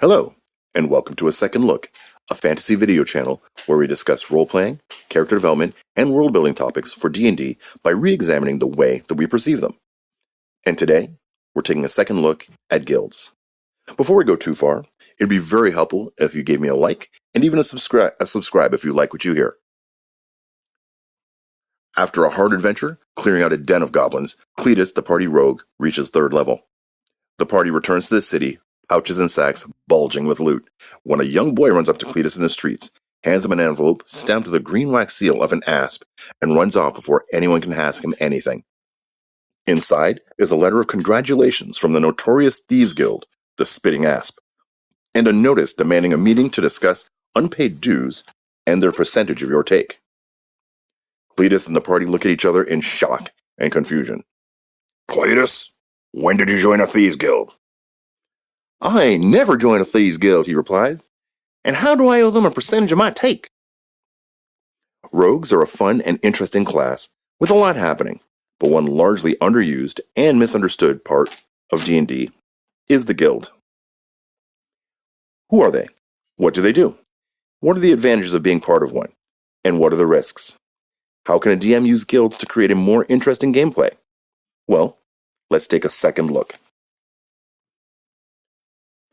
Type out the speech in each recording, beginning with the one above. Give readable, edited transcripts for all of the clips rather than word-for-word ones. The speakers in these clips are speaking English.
Hello, and welcome to A Second Look, a fantasy video channel where we discuss role-playing, character development, and world-building topics for D&D by re-examining the way that we perceive them. And today, we're taking a second look at guilds. Before we go too far, it'd be very helpful if you gave me a like and even a subscribe if you like what you hear. After a hard adventure, clearing out a den of goblins, Cletus, the party rogue, reaches 3rd level. The party returns to the city, pouches and sacks bulging with loot, when a young boy runs up to Cletus in the streets, hands him an envelope stamped with a green wax seal of an asp, and runs off before anyone can ask him anything. Inside is a letter of congratulations from the notorious Thieves Guild, the Spitting Asp, and a notice demanding a meeting to discuss unpaid dues and their percentage of your take. Cletus and the party look at each other in shock and confusion. "Cletus, when did you join a Thieves Guild?" "I never joined a Thieves Guild," he replied. "And how do I owe them a percentage of my take?" Rogues are a fun and interesting class with a lot happening, but one largely underused and misunderstood part of D&D is the guild. Who are they? What do they do? What are the advantages of being part of one? And what are the risks? How can a DM use guilds to create a more interesting gameplay? Well, let's take a second look.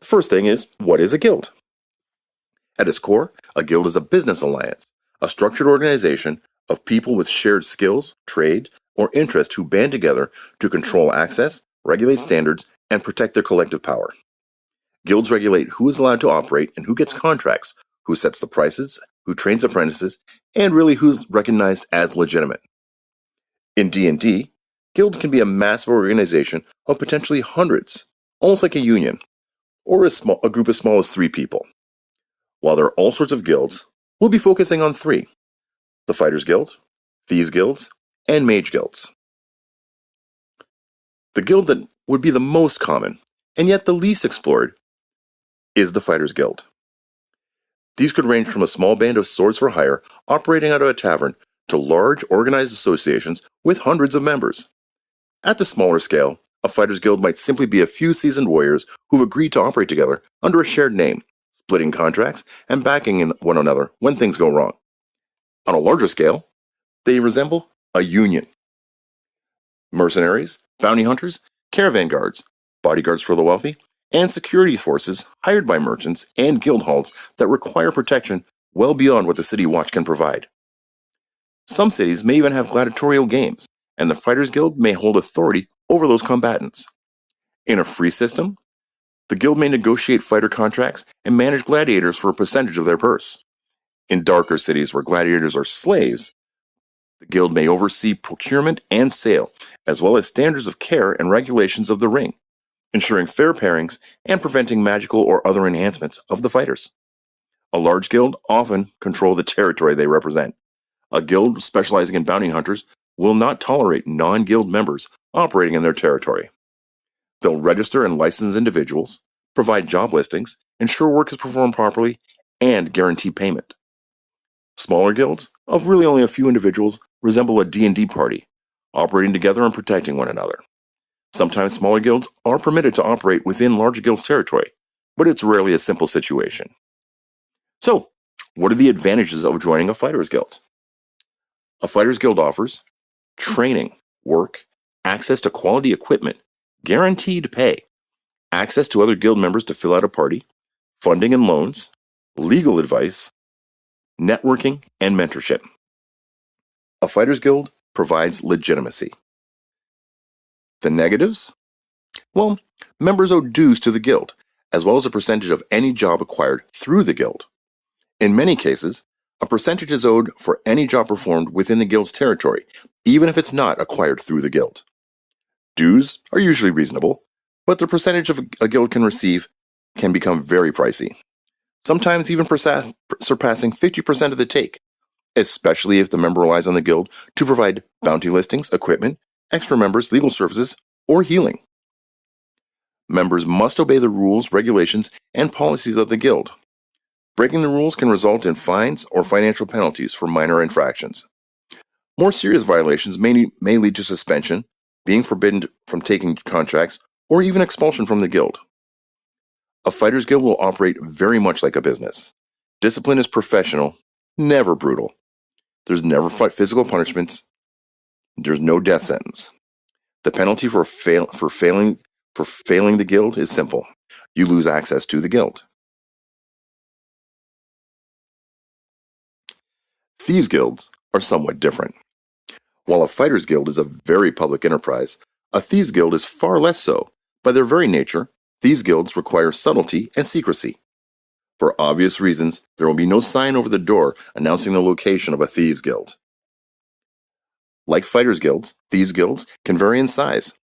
The first thing is, what is a guild? At its core, a guild is a business alliance, a structured organization of people with shared skills, trade, or interest who band together to control access, regulate standards, and protect their collective power. Guilds regulate who is allowed to operate and who gets contracts, who sets the prices, who trains apprentices, and really who's recognized as legitimate. In D&D, guilds can be a massive organization of potentially hundreds, almost like a union, or a group as small as 3 people. While there are all sorts of guilds, we'll be focusing on 3: the Fighters Guild, Thieves Guilds, and Mage Guilds. The guild that would be the most common, and yet the least explored, is the Fighters Guild. These could range from a small band of swords for hire operating out of a tavern to large organized associations with hundreds of members. At the smaller scale, a Fighters Guild might simply be a few seasoned warriors who've agreed to operate together under a shared name, splitting contracts and backing one another when things go wrong. On a larger scale, they resemble a union. Mercenaries, bounty hunters, caravan guards, bodyguards for the wealthy, and security forces hired by merchants and guild halls that require protection well beyond what the City Watch can provide. Some cities may even have gladiatorial games, and the Fighters Guild may hold authority over those combatants. In a free system, the guild may negotiate fighter contracts and manage gladiators for a percentage of their purse. In darker cities where gladiators are slaves, the guild may oversee procurement and sale, as well as standards of care and regulations of the ring, ensuring fair pairings and preventing magical or other enhancements of the fighters. A large guild often control the territory they represent. A guild specializing in bounty hunters will not tolerate non-guild members operating in their territory. They'll register and license individuals, provide job listings, ensure work is performed properly, and guarantee payment. Smaller guilds, of really only a few individuals, resemble a D&D party, operating together and protecting one another. Sometimes smaller guilds are permitted to operate within larger guilds' territory, but it's rarely a simple situation. So, what are the advantages of joining a Fighters Guild? A Fighters Guild offers training, work, access to quality equipment, guaranteed pay, access to other guild members to fill out a party, funding and loans, legal advice, networking, and mentorship. A Fighters Guild provides legitimacy. The negatives? Well, members owe dues to the guild, as well as a percentage of any job acquired through the guild. In many cases, a percentage is owed for any job performed within the guild's territory, even if it's not acquired through the guild. Dues are usually reasonable, but the percentage of a guild can receive can become very pricey, sometimes even surpassing 50% of the take, especially if the member relies on the guild to provide bounty listings, equipment, extra members, legal services, or healing. Members must obey the rules, regulations, and policies of the guild. Breaking the rules can result in fines or financial penalties for minor infractions. More serious violations may lead to suspension, being forbidden from taking contracts, or even expulsion from the guild. A fighter's guild will operate very much like a business. Discipline is professional, never brutal. There's never physical punishments. There's no death sentence. The penalty for failing the guild is simple. You lose access to the guild. Thieves' guilds are somewhat different. While a fighter's guild is a very public enterprise, a thieves' guild is far less so. By their very nature, thieves' guilds require subtlety and secrecy. For obvious reasons, there will be no sign over the door announcing the location of a thieves' guild. Like fighters' guilds, thieves' guilds can vary in size.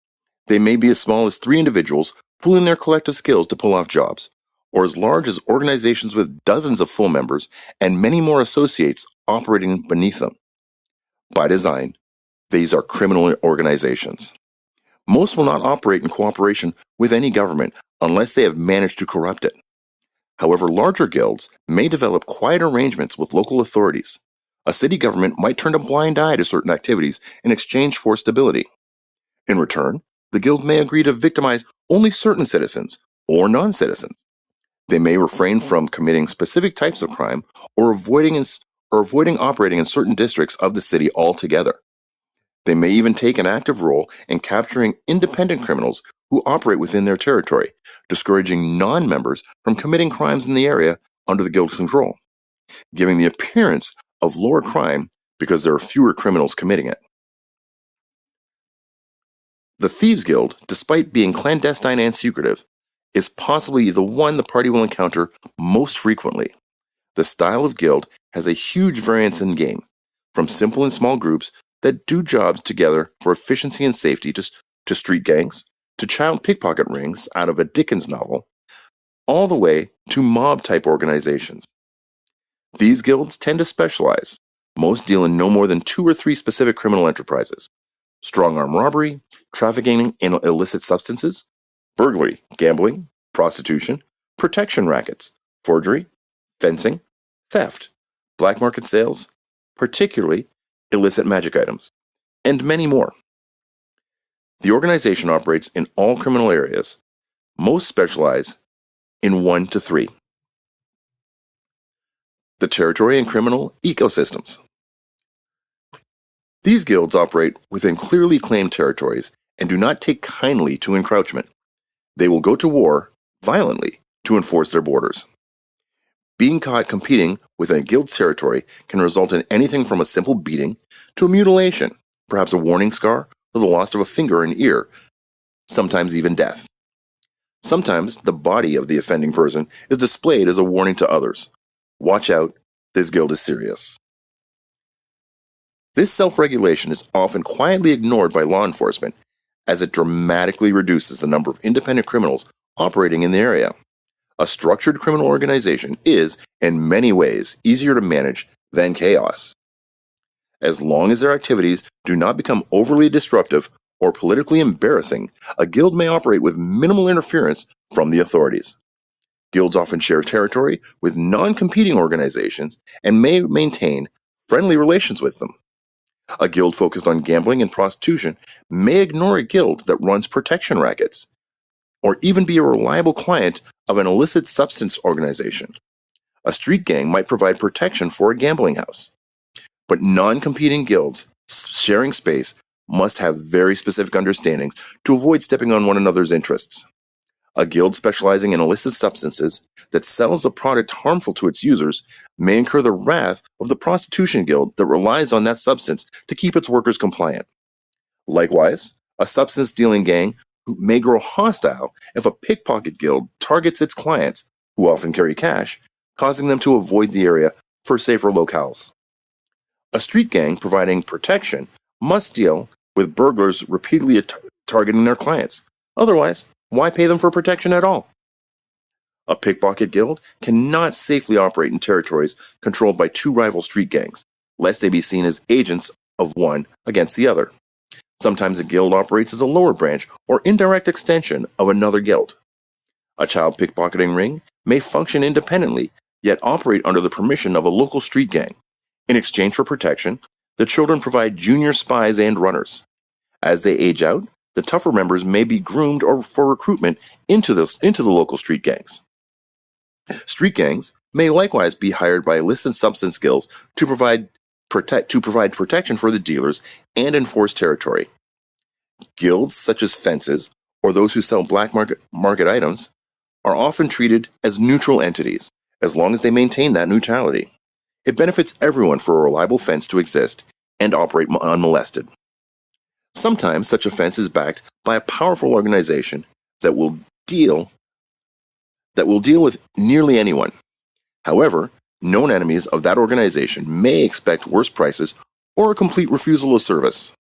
They may be as small as 3 individuals pooling their collective skills to pull off jobs, or as large as organizations with dozens of full members and many more associates operating beneath them. By design, these are criminal organizations. Most will not operate in cooperation with any government unless they have managed to corrupt it. However, larger guilds may develop quiet arrangements with local authorities. A city government might turn a blind eye to certain activities in exchange for stability. In return, the guild may agree to victimize only certain citizens or non-citizens. They may refrain from committing specific types of crime or avoiding operating in certain districts of the city altogether. They may even take an active role in capturing independent criminals who operate within their territory, discouraging non-members from committing crimes in the area under the guild's control, giving the appearance of lower crime because there are fewer criminals committing it. The Thieves' Guild, despite being clandestine and secretive, is possibly the one the party will encounter most frequently. The style of guild has a huge variance in game, from simple and small groups that do jobs together for efficiency and safety to street gangs, to child pickpocket rings out of a Dickens novel, all the way to mob-type organizations. These guilds tend to specialize. Most deal in no more than 2 or 3 specific criminal enterprises: strong-arm robbery, trafficking in illicit substances, burglary, gambling, prostitution, protection rackets, forgery, fencing, theft, black market sales, particularly illicit magic items, and many more. The organization operates in all criminal areas. Most specialize in 1 to 3. The territory and criminal ecosystems. These guilds operate within clearly claimed territories and do not take kindly to encroachment. They will go to war violently to enforce their borders. Being caught competing within a guild's territory can result in anything from a simple beating to a mutilation, perhaps a warning scar or the loss of a finger or an ear, sometimes even death. Sometimes the body of the offending person is displayed as a warning to others. Watch out, this guild is serious. This self-regulation is often quietly ignored by law enforcement, as it dramatically reduces the number of independent criminals operating in the area. A structured criminal organization is, in many ways, easier to manage than chaos. As long as their activities do not become overly disruptive or politically embarrassing, a guild may operate with minimal interference from the authorities. Guilds often share territory with non-competing organizations and may maintain friendly relations with them. A guild focused on gambling and prostitution may ignore a guild that runs protection rackets, or even be a reliable client of an illicit substance organization. A street gang might provide protection for a gambling house. But non-competing guilds sharing space must have very specific understandings to avoid stepping on one another's interests. A guild specializing in illicit substances that sells a product harmful to its users may incur the wrath of the prostitution guild that relies on that substance to keep its workers compliant. Likewise, a substance dealing gang may grow hostile if a pickpocket guild targets its clients, who often carry cash, causing them to avoid the area for safer locales. A street gang providing protection must deal with burglars repeatedly targeting their clients. Otherwise, why pay them for protection at all? A pickpocket guild cannot safely operate in territories controlled by 2 rival street gangs, lest they be seen as agents of one against the other. Sometimes a guild operates as a lower branch or indirect extension of another guild. A child pickpocketing ring may function independently, yet operate under the permission of a local street gang. In exchange for protection, the children provide junior spies and runners. As they age out, the tougher members may be groomed or for recruitment into the local street gangs. Street gangs may likewise be hired by illicit substance guilds to provide protection for the dealers and enforce territory. Guilds such as fences or those who sell black market items are often treated as neutral entities as long as they maintain that neutrality. It benefits everyone for a reliable fence to exist and operate unmolested. Sometimes such a fence is backed by a powerful organization that will deal with nearly anyone. However, known enemies of that organization may expect worse prices or a complete refusal of service.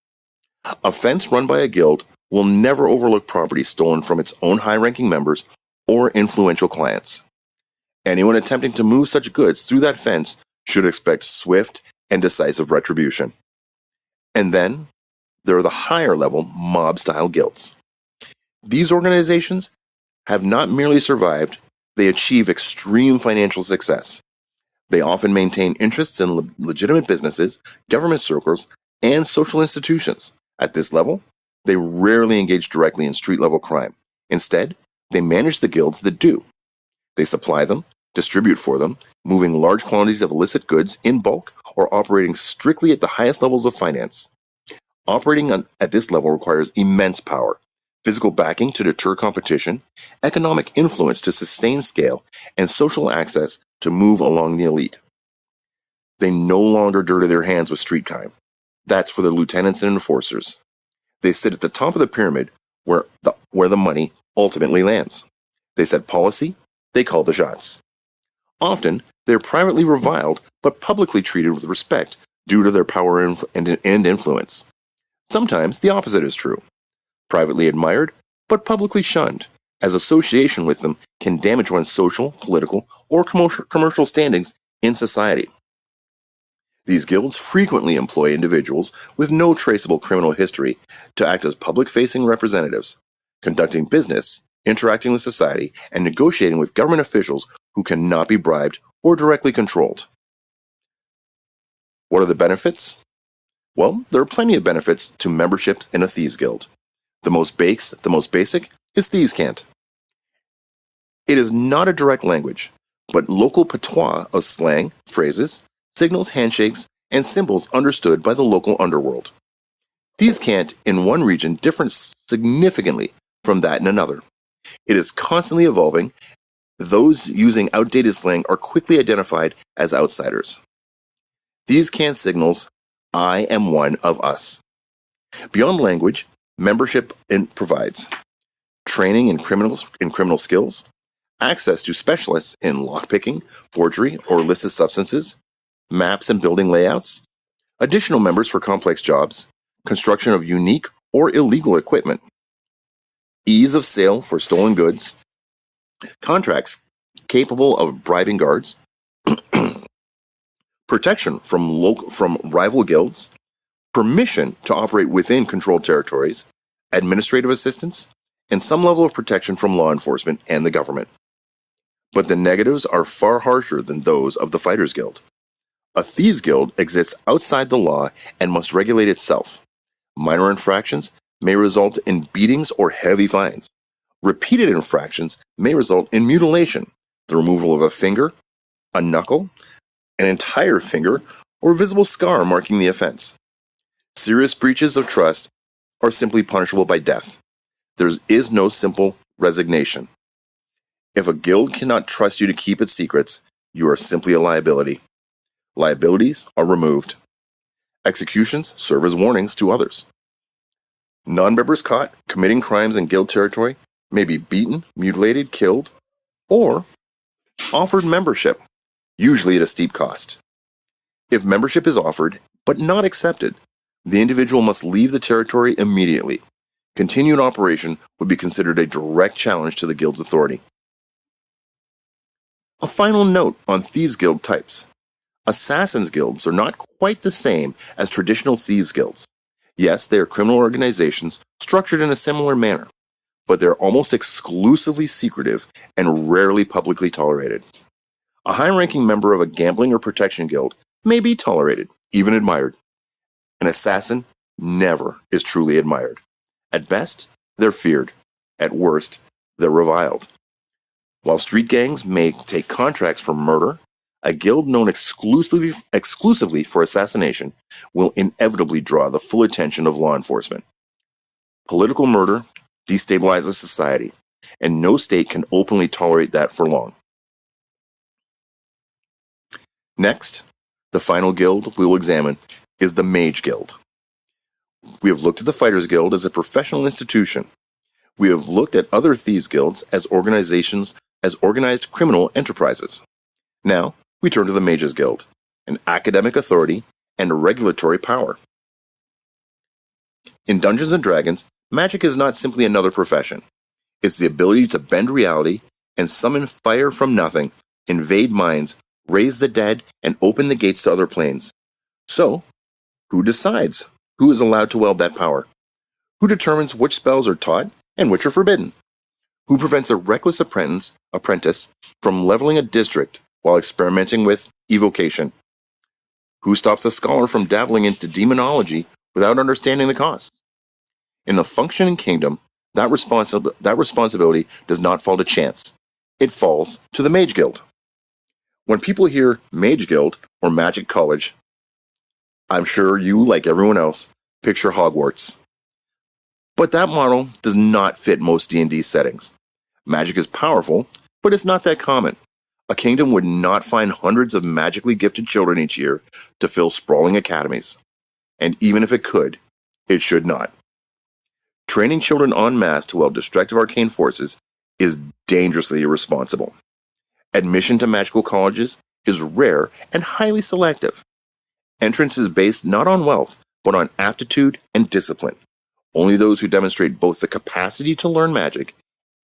A fence run by a guild will never overlook property stolen from its own high-ranking members or influential clients. Anyone attempting to move such goods through that fence should expect swift and decisive retribution. And then, there are the higher-level mob-style guilds. These organizations have not merely survived, they achieve extreme financial success. They often maintain interests in legitimate businesses, government circles, and social institutions. At this level, they rarely engage directly in street-level crime. Instead, they manage the guilds that do. They supply them, distribute for them, moving large quantities of illicit goods in bulk or operating strictly at the highest levels of finance. Operating at this level requires immense power, physical backing to deter competition, economic influence to sustain scale, and social access to move along the elite. They no longer dirty their hands with street crime. That's for the lieutenants and enforcers. They sit at the top of the pyramid where the money ultimately lands. They set policy, they call the shots. Often, they're privately reviled but publicly treated with respect due to their power and influence. Sometimes the opposite is true. Privately admired but publicly shunned, as association with them can damage one's social, political, or commercial standings in society. These guilds frequently employ individuals with no traceable criminal history to act as public-facing representatives, conducting business, interacting with society, and negotiating with government officials who cannot be bribed or directly controlled. What are the benefits? Well, there are plenty of benefits to membership in a thieves guild. The most basic is thieves' cant. It is not a direct language, but local patois of slang, phrases, signals, handshakes, and symbols understood by the local underworld. Thieves' cant in one region differs significantly from that in another. It is constantly evolving. Those using outdated slang are quickly identified as outsiders. Thieves' cant signals, "I am one of us." Beyond language, membership provides training in criminal skills, access to specialists in lockpicking, forgery, or illicit substances, maps and building layouts, additional members for complex jobs, construction of unique or illegal equipment, ease of sale for stolen goods, contracts capable of bribing guards, protection from rival guilds, permission to operate within controlled territories, administrative assistance, and some level of protection from law enforcement and the government. But the negatives are far harsher than those of the Fighters Guild. A thieves guild exists outside the law and must regulate itself. Minor infractions may result in beatings or heavy fines. Repeated infractions may result in mutilation, the removal of a finger, a knuckle, an entire finger, or visible scar marking the offense. Serious breaches of trust are simply punishable by death. There is no simple resignation. If a guild cannot trust you to keep its secrets, you are simply a liability. Liabilities are removed. Executions serve as warnings to others. Non-members caught committing crimes in guild territory may be beaten, mutilated, killed, or offered membership, usually at a steep cost. If membership is offered but not accepted, the individual must leave the territory immediately. Continued operation would be considered a direct challenge to the guild's authority. A final note on thieves guild types. Assassins guilds are not quite the same as traditional thieves guilds. Yes, they are criminal organizations structured in a similar manner, but they're almost exclusively secretive and rarely publicly tolerated. A high-ranking member of a gambling or protection guild may be tolerated, even admired. An assassin never is truly admired. At best, they're feared. At worst, they're reviled. While street gangs may take contracts for murder, a guild known exclusively for assassination will inevitably draw the full attention of law enforcement. Political murder destabilizes society, and no state can openly tolerate that for long. Next, the final guild we will examine is the Mage Guild. We have looked at the Fighters Guild as a professional institution. We have looked at other thieves' guilds as organized criminal enterprises. Now, we turn to the Mages Guild, an academic authority and a regulatory power. In Dungeons & Dragons, magic is not simply another profession. It's the ability to bend reality and summon fire from nothing, invade minds, raise the dead, and open the gates to other planes. So, who decides? Who is allowed to wield that power? Who determines which spells are taught and which are forbidden? Who prevents a reckless apprentice from leveling a district while experimenting with evocation? Who stops a scholar from dabbling into demonology without understanding the costs? In a functioning kingdom, that responsibility does not fall to chance. It falls to the Mage Guild. When people hear Mage Guild or Magic College, I'm sure you, like everyone else, picture Hogwarts. But that model does not fit most D&D settings. Magic is powerful, but it's not that common. A kingdom would not find hundreds of magically gifted children each year to fill sprawling academies. And even if it could, it should not. Training children en masse to wield destructive arcane forces is dangerously irresponsible. Admission to magical colleges is rare and highly selective. Entrance is based not on wealth, but on aptitude and discipline. Only those who demonstrate both the capacity to learn magic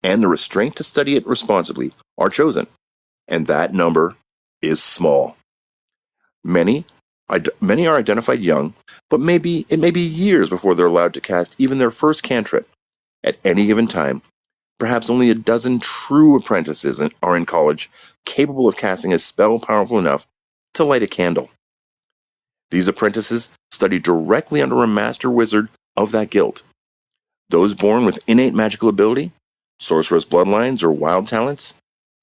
and the restraint to study it responsibly are chosen, and that number is small. Many are identified young, but it may be years before they're allowed to cast even their first cantrip. At any given time, perhaps only a dozen true apprentices are in college capable of casting a spell powerful enough to light a candle. These apprentices study directly under a master wizard of that guild. Those born with innate magical ability, sorceress bloodlines, or wild talents,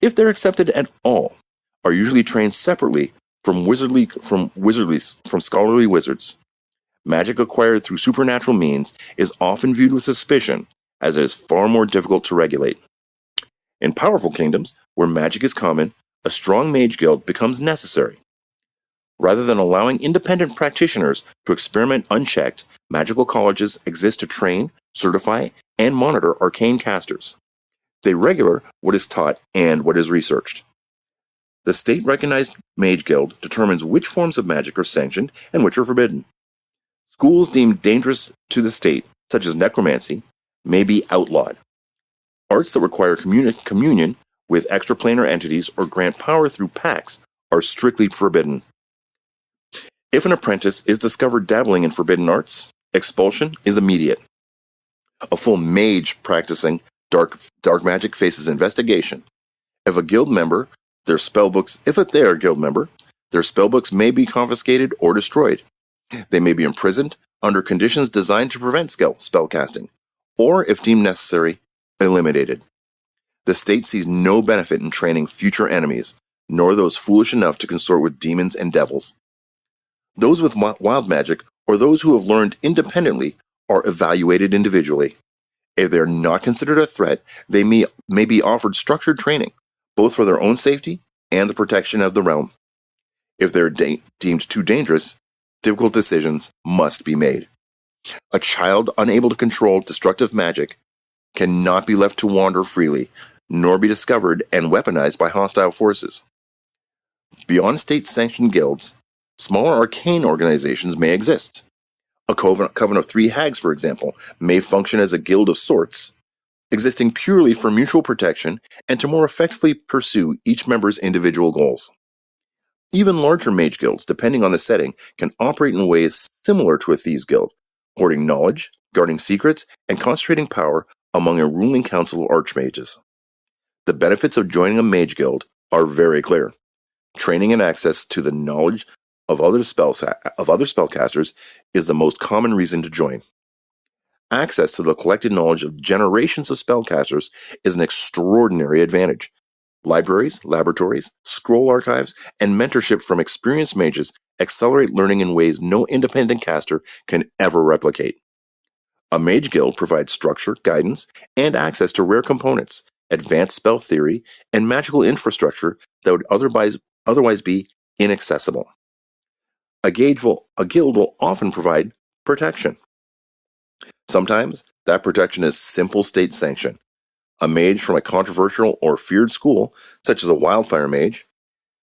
if they're accepted at all, are usually trained separately from scholarly wizards. Magic acquired through supernatural means is often viewed with suspicion, as it is far more difficult to regulate. In powerful kingdoms, where magic is common, a strong mage guild becomes necessary. Rather than allowing independent practitioners to experiment unchecked, magical colleges exist to train, certify, and monitor arcane casters. They regulate what is taught and what is researched. The state-recognized Mage Guild determines which forms of magic are sanctioned and which are forbidden. Schools deemed dangerous to the state, such as necromancy, may be outlawed. Arts that require communion with extraplanar entities or grant power through pacts are strictly forbidden. If an apprentice is discovered dabbling in forbidden arts, expulsion is immediate. A full mage practicing dark magic faces investigation. If a guild member, their spellbooks may be confiscated or destroyed. They may be imprisoned under conditions designed to prevent spellcasting, or, if deemed necessary, eliminated. The state sees no benefit in training future enemies, nor those foolish enough to consort with demons and devils. Those with wild magic, or those who have learned independently, are evaluated individually. If they are not considered a threat, they may be offered structured training, both for their own safety and the protection of the realm. If they are deemed too dangerous, difficult decisions must be made. A child unable to control destructive magic cannot be left to wander freely, nor be discovered and weaponized by hostile forces. Beyond state-sanctioned guilds, smaller arcane organizations may exist. A coven of three hags, for example, may function as a guild of sorts, existing purely for mutual protection and to more effectively pursue each member's individual goals. Even larger mage guilds, depending on the setting, can operate in ways similar to a thieves' guild, hoarding knowledge, guarding secrets, and concentrating power among a ruling council of archmages. The benefits of joining a mage guild are very clear. Training and access to the knowledge of other spellcasters is the most common reason to join. Access to the collected knowledge of generations of spellcasters is an extraordinary advantage. Libraries, laboratories, scroll archives, and mentorship from experienced mages accelerate learning in ways no independent caster can ever replicate. A mage guild provides structure, guidance, and access to rare components, advanced spell theory, and magical infrastructure that would otherwise be inaccessible. A guild will often provide protection. Sometimes that protection is simple state sanction. A mage from a controversial or feared school, such as a wildfire mage,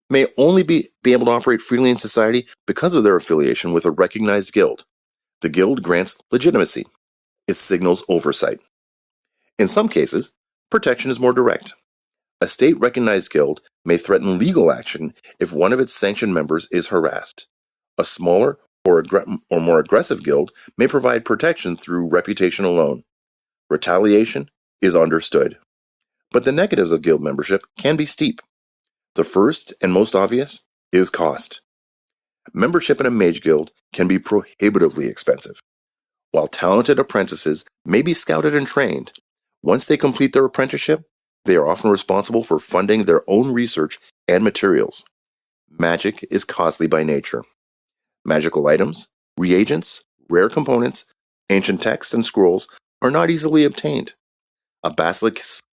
may only be able to operate freely in society because of their affiliation with a recognized guild. The guild grants legitimacy. It signals oversight. In some cases, protection is more direct. A state-recognized guild may threaten legal action if one of its sanctioned members is harassed. A smaller or more aggressive guild may provide protection through reputation alone. Retaliation is understood. But the negatives of guild membership can be steep. The first and most obvious is cost. Membership in a mage guild can be prohibitively expensive. While talented apprentices may be scouted and trained, once they complete their apprenticeship, they are often responsible for funding their own research and materials. Magic is costly by nature. Magical items, reagents, rare components, ancient texts, and scrolls are not easily obtained. A basilisk's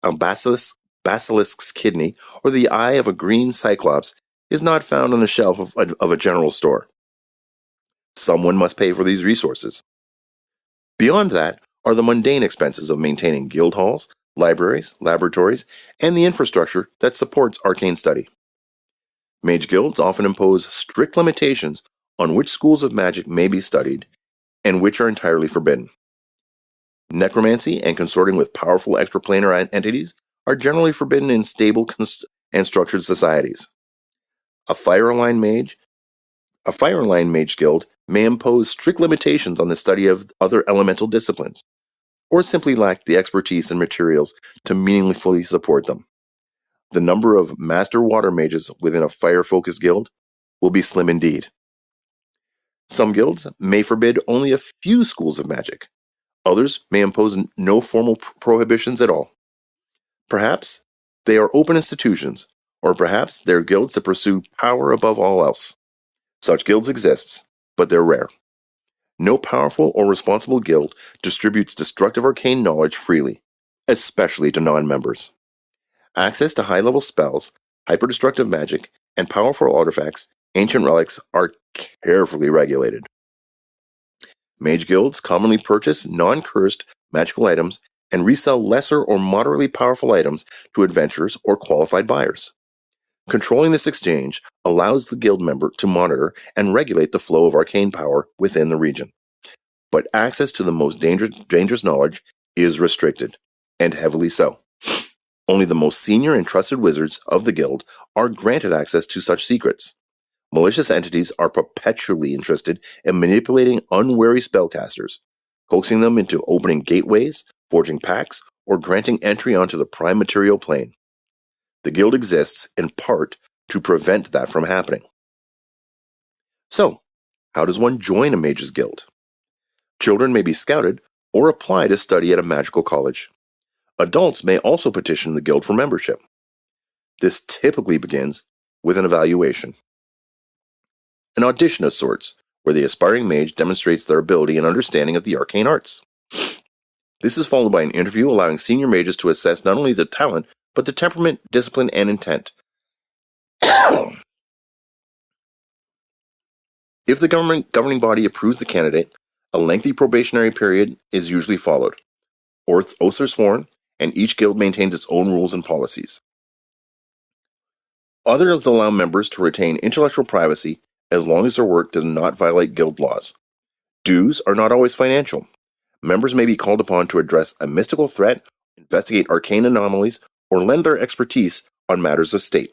kidney or the eye of a green cyclops is not found on the shelf of a general store. Someone must pay for these resources. Beyond that are the mundane expenses of maintaining guild halls, libraries, laboratories, and the infrastructure that supports arcane study. Mage guilds often impose strict limitations on which schools of magic may be studied and which are entirely forbidden. Necromancy and consorting with powerful extraplanar entities are generally forbidden in stable and structured societies. A Fire Line Mage guild may impose strict limitations on the study of other elemental disciplines, or simply lack the expertise and materials to meaningfully support them. The number of master water mages within a fire-focused guild will be slim indeed. Some guilds may forbid only a few schools of magic. Others may impose no formal prohibitions at all. Perhaps they are open institutions, or perhaps they're guilds that pursue power above all else. Such guilds exist, but they're rare. No powerful or responsible guild distributes destructive arcane knowledge freely, especially to non-members. Access to high-level spells, hyperdestructive magic, and powerful artifacts, ancient relics, are carefully regulated. Mage guilds commonly purchase non-cursed magical items and resell lesser or moderately powerful items to adventurers or qualified buyers. Controlling this exchange allows the guild member to monitor and regulate the flow of arcane power within the region. But access to the most dangerous knowledge is restricted, and heavily so. Only the most senior and trusted wizards of the guild are granted access to such secrets. Malicious entities are perpetually interested in manipulating unwary spellcasters, coaxing them into opening gateways, forging pacts, or granting entry onto the prime material plane. The guild exists, in part, to prevent that from happening. So, how does one join a mage's guild? Children may be scouted or apply to study at a magical college. Adults may also petition the guild for membership. This typically begins with an evaluation. An audition of sorts, where the aspiring mage demonstrates their ability and understanding of the arcane arts. This is followed by an interview allowing senior mages to assess not only the talent, but the temperament, discipline, and intent. If the governing body approves the candidate, a lengthy probationary period is usually followed. Oaths are sworn, and each guild maintains its own rules and policies. Others allow members to retain intellectual privacy as long as their work does not violate guild laws. Dues are not always financial. Members may be called upon to address a mystical threat, investigate arcane anomalies, or lend their expertise on matters of state.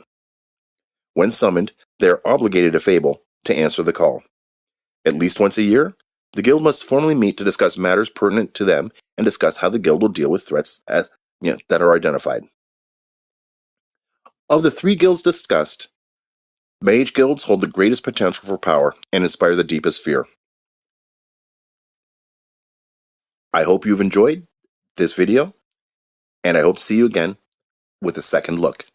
When summoned, they are obligated to Fable to answer the call. At least once a year, the guild must formally meet to discuss matters pertinent to them and discuss how the guild will deal with threats that are identified. Of the 3 guilds discussed, mage guilds hold the greatest potential for power and inspire the deepest fear. I hope you've enjoyed this video, and I hope to see you again with a second look.